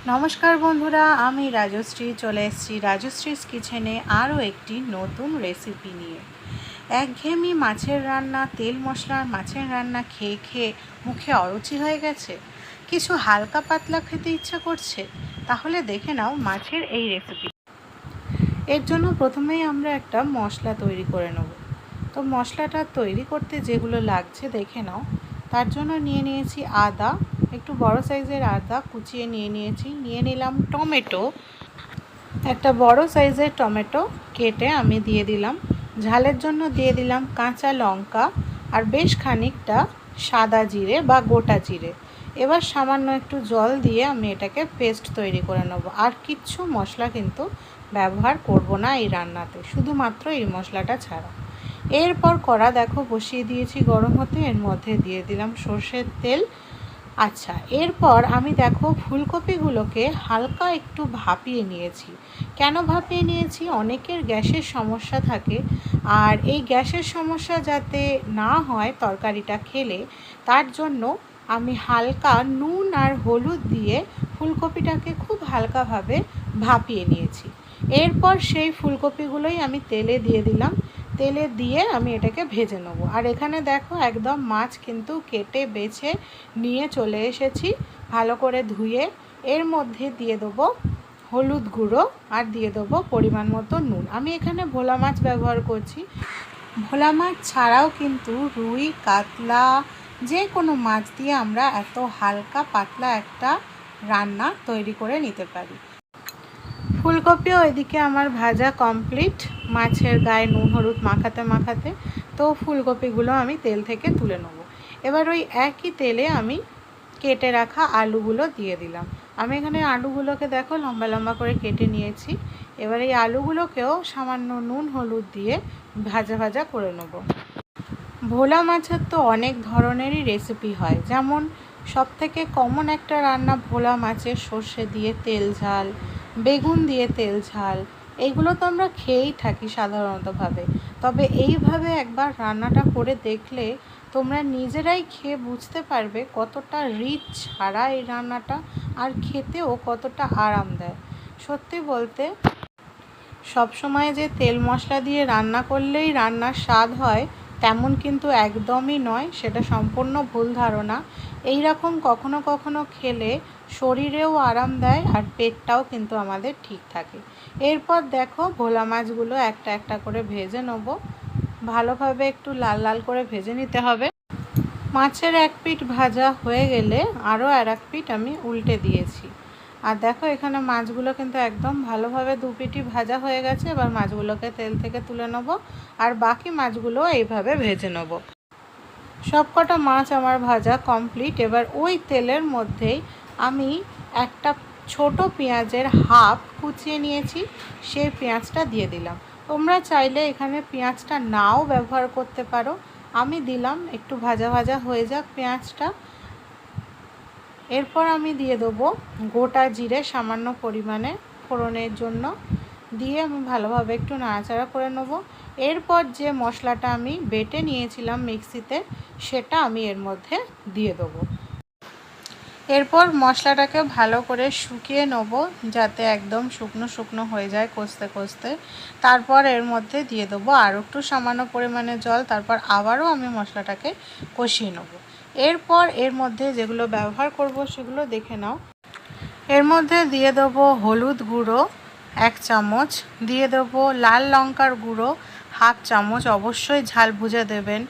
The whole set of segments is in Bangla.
নমস্কার বন্ধুরা, আমি রাজশ্রী চলে এসেছি রাজশ্রীস কিচেনে আরও একটি নতুন রেসিপি নিয়ে। একঘেয়েমি মাছের রান্না, তেল মশলার মাছের রান্না খেয়ে খেয়ে মুখে অরুচি হয়ে গেছে, কিছু হালকা পাতলা খেতে ইচ্ছা করছে, তাহলে দেখে নাও মাছের এই রেসিপি। এর জন্য প্রথমেই আমরা একটা মশলা তৈরি করে নেব। তো মশলাটা তৈরি করতে যেগুলো লাগছে দেখে নাও। তার জন্য নিয়ে নিয়েছি আদা, একটু বড় সাইজের আদা কুচিয়ে নিয়ে নিলাম টমেটো, একটা বড় সাইজের টমেটো কেটে আমি দিয়ে দিলাম। ঝালের জন্য দিয়ে দিলাম কাঁচা লঙ্কা আর বেশ খানিকটা সাদা জিরে বা গোটা জিরে। এবার সামান্য একটু জল দিয়ে আমি এটাকে পেস্ট তৈরি করে নেব। আর কিচ্ছু মশলা কিন্তু ব্যবহার করব না এই রান্নাতে, শুধুমাত্র এই মশলাটা ছাড়া। এরপর কড়া দেখো বসিয়ে দিয়েছি গরম হতে, এর মধ্যে দিয়ে দিলাম সর্ষের তেল। আচ্ছা, এরপর আমি দেখো ফুলকপিগুলোকে হালকা একটু ভাপিয়ে নিয়েছি। কেন ভাপিয়ে নিয়েছি? অনেকের গ্যাসের সমস্যা থাকে, আর এই গ্যাসের সমস্যা যাতে না হয় তরকারিটা খেলে, তার জন্য আমি হালকা নুন আর হলুদ দিয়ে ফুলকপিটাকে খুব হালকাভাবে ভাপিয়ে নিয়েছি। এরপর সেই ফুলকপিগুলোই আমি তেলে দিয়ে দিলাম। তেলে দিয়ে আমি এটাকে ভেজে নেব। আর এখানে দেখো একদম মাছ কিন্তু কেটে বেছে নিয়ে চলে এসেছি, ভালো করে ধুয়ে। এর মধ্যে দিয়ে দেবো হলুদ গুঁড়ো আর দিয়ে দেবো পরিমাণ মতো নুন। আমি এখানে ভোলা মাছ ব্যবহার করছি। ভোলা মাছ ছাড়াও কিন্তু রুই, কাতলা, যে কোনো মাছ দিয়ে আমরা এত হালকা পাতলা একটা রান্না তৈরি করে নিতে পারি। ফুলকপিও এদিকে আমার ভাজা কমপ্লিট, মাছের গায়ে নুন হলুদ মাখাতে মাখাতে। তো ফুলকপিগুলো আমি তেল থেকে তুলে নেব। এবার ওই একই তেলে আমি কেটে রাখা আলুগুলো দিয়ে দিলাম। আমি এখানে আলুগুলোকে দেখো লম্বা লম্বা করে কেটে নিয়েছি। এবার এই আলুগুলোকেও সামান্য নুন হলুদ দিয়ে ভাজা ভাজা করে নেব। ভোলা মাছের তো অনেক ধরনেরই রেসিপি হয়, যেমন সবথেকে কমন একটা রান্না ভোলা মাছের সর্ষে দিয়ে তেল ঝাল, বেগুন দিয়ে তেল ঝাল। এইগুলো তো আমরা খেয়েই থাকি সাধারণতভাবে। তবে এইভাবে একবার রান্নাটা করে দেখলে তোমরা নিজেরাই খেয়ে বুঝতে পারবে কতটা রিচ ছাড়া এই রান্নাটা, আর খেতেও কতটা আরাম দেয়। সত্যি বলতে সবসময় যে তেল মশলা দিয়ে রান্না করলেই রান্নার স্বাদ হয় তেমন কিন্তু একদমই নয়, সেটা সম্পূর্ণ ভুল ধারণা। এই রকম কখনো কখনো খেলে শরীরেও আরাম দেয় আর পেটটাও কিন্তু আমাদের ঠিক থাকে। এরপর দেখো ভোলা মাছগুলো একটা একটা করে ভেজে নেব। ভালোভাবে একটু লাল লাল করে ভেজে নিতে হবে। মাছের এক পিঠ ভাজা হয়ে গেলে আরও আর এক পিঠ আমি উল্টে দিয়েছি। আর দেখো এখানে মাছগুলো কিন্তু একদম ভালোভাবে দু পিঠই ভাজা হয়ে গেছে। এবার মাছগুলোকে তেল থেকে তুলে নেব, আর বাকি মাছগুলো এইভাবে ভেজে নেব। সবকটা মাছ আমার ভাজা কমপ্লিট। এবার ওই তেলের মধ্যেই আমি একটা ছোট পেঁয়াজের হাফ কুচিয়ে নিয়েছি, সেই পেঁয়াজটা দিয়ে দিলাম। তোমরা চাইলে এখানে পেঁয়াজটা নাও ব্যবহার করতে পারো। আমি দিলাম, একটু ভাজা ভাজা হয়ে যাক পেঁয়াজটা। এরপর আমি দিয়ে দেবো গোটা জিরে সামান্য পরিমাণে ফোড়নের জন্য, দিয়ে আমি ভালোভাবে একটু নাড়াচাড়া করে নেব। এরপর যে মশলাটা আমি বেটে নিয়েছিলাম মিক্সিতে, সেটা আমি এর মধ্যে দিয়ে দেবো। এরপর মশলাটাকে ভালো করে শুকিয়ে নেব, যাতে একদম শুকনো শুকনো হয়ে যায় কষতে কষতে। তারপর এর মধ্যে দিয়ে দেবো আরও একটু সামান্য পরিমাণে জল। তারপর আবারও আমি মশলাটাকে কষিয়ে নেব। এরপর এর মধ্যে যেগুলো ব্যবহার করব সেগুলো দেখে নাও। এর মধ্যে দিয়ে দেবো হলুদ গুঁড়ো 1 চামচ, দিয়ে দেবো লাল লঙ্কার গুঁড়ো 1/2 চামচ। অবশ্যই ঝাল বুঝে দেবেন,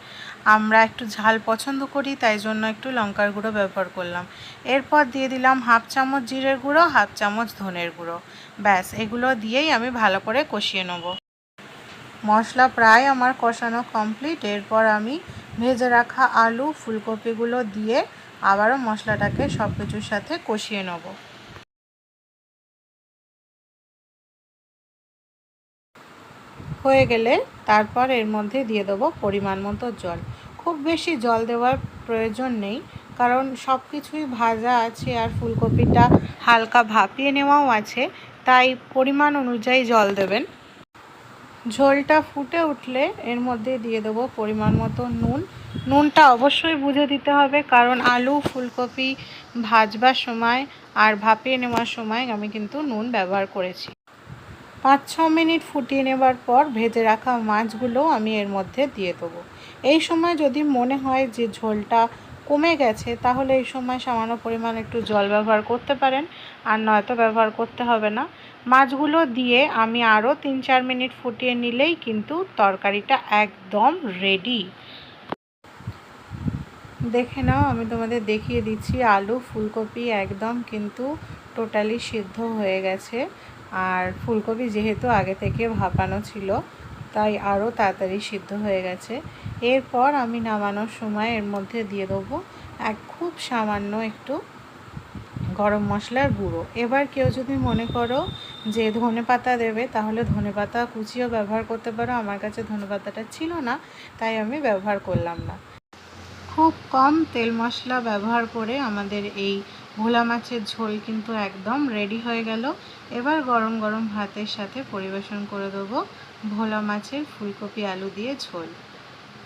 আমরা একটু ঝাল পছন্দ করি তাই জন্য একটু লঙ্কার গুঁড়ো ব্যবহার করলাম। এরপর দিয়ে দিলাম 1/2 চামচ জিরের গুঁড়ো, 1/2 চামচ ধনের গুঁড়ো। ব্যাস, এগুলো দিয়েই আমি ভালো করে কষিয়ে নেব। মশলা প্রায় আমার কষানো কমপ্লিট। এরপর আমি ভেজে রাখা আলু ফুলকপিগুলো দিয়ে আবারও মশলাটাকে সব কিছুর সাথে কষিয়ে নেব। হয়ে গেলে তারপর এর মধ্যে দিয়ে দেবো পরিমাণ মতো জল। খুব বেশি জল দেওয়ার প্রয়োজন নেই, কারণ সব কিছুই ভাজা আছে আর ফুলকপিটা হালকা ভাপিয়ে নেওয়াও আছে, তাই পরিমাণ অনুযায়ী জল দেবেন। ঝোলটা ফুটে উঠলে এর মধ্যে দিয়ে দেবো পরিমাণ মতো নুন। নুনটা অবশ্যই বুঝে দিতে হবে, কারণ আলু ফুলকপি ভাজবার সময় আর ভাপিয়ে নেওয়ার সময় আমি কিন্তু নুন ব্যবহার করেছি। 5-6 মিনিট ফুটিয়ে নেবার পর ভেজে রাখা মাছগুলো আমি এর মধ্যে দিয়ে দেবো। এই সময় যদি মনে হয় যে ঝোলটা কমে গেছে, তাহলে এই সময় সামান্য পরিমাণ একটু জল ব্যবহার করতে পারেন, আর নয়তো ব্যবহার করতে হবে না। মাছগুলো দিয়ে আমি আরও 3-4 মিনিট ফুটিয়ে নিলেই কিন্তু তরকারিটা একদম রেডি। দেখে নাও, আমি তোমাদের দেখিয়ে দিচ্ছি, আলু ফুলকপি একদম কিন্তু টোটালি সিদ্ধ হয়ে গেছে। আর ফুলকপি যেহেতু আগে থেকে ভাপানো ছিল, তাই আরও তাড়াতাড়ি সিদ্ধ হয়ে গেছে। এরপর আমি নামানোর সময় এর মধ্যে দিয়ে দেবো খুব সামান্য একটু গরম মশলার গুঁড়ো। এবার কেউ যদি মনে করো যে ধনেপাতা দেবে, তাহলে ধনেপাতা কুচিও ব্যবহার করতে পারো। আমার কাছে ধনেপাতাটা ছিল না, তাই আমি ব্যবহার করলাম না। খুব কম তেল মশলা ব্যবহার করে আমাদের এই ভোলা মাছের ঝোল কিন্তু একদম রেডি হয়ে গেল। এবার গরম গরম ভাতের সাথে পরিবেশন করে দেবো ভোলা মাছের ফুলকপি আলু দিয়ে ঝোল।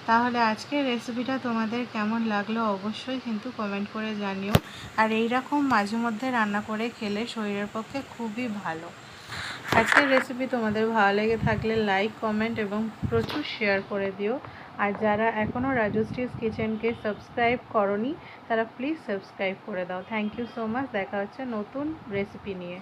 তাহলে আজকের রেসিপিটা তোমাদের কেমন লাগলো অবশ্যই কিন্তু কমেন্ট করে জানিও। আর এই রকম মাঝে মধ্যে রান্না করে খেলে শরীরের পক্ষে খুবই ভালো। আজকের রেসিপি তোমাদের ভালো লেগে থাকলে লাইক কমেন্ট এবং প্রচুর শেয়ার করে দিও। আর যারা এখনও রাজশ্রীস কিচেনকে সাবস্ক্রাইব করনি, তারা প্লিজ সাবস্ক্রাইব করে দাও। Thank you so much. দেখা হচ্ছে নতুন রেসিপি নিয়ে।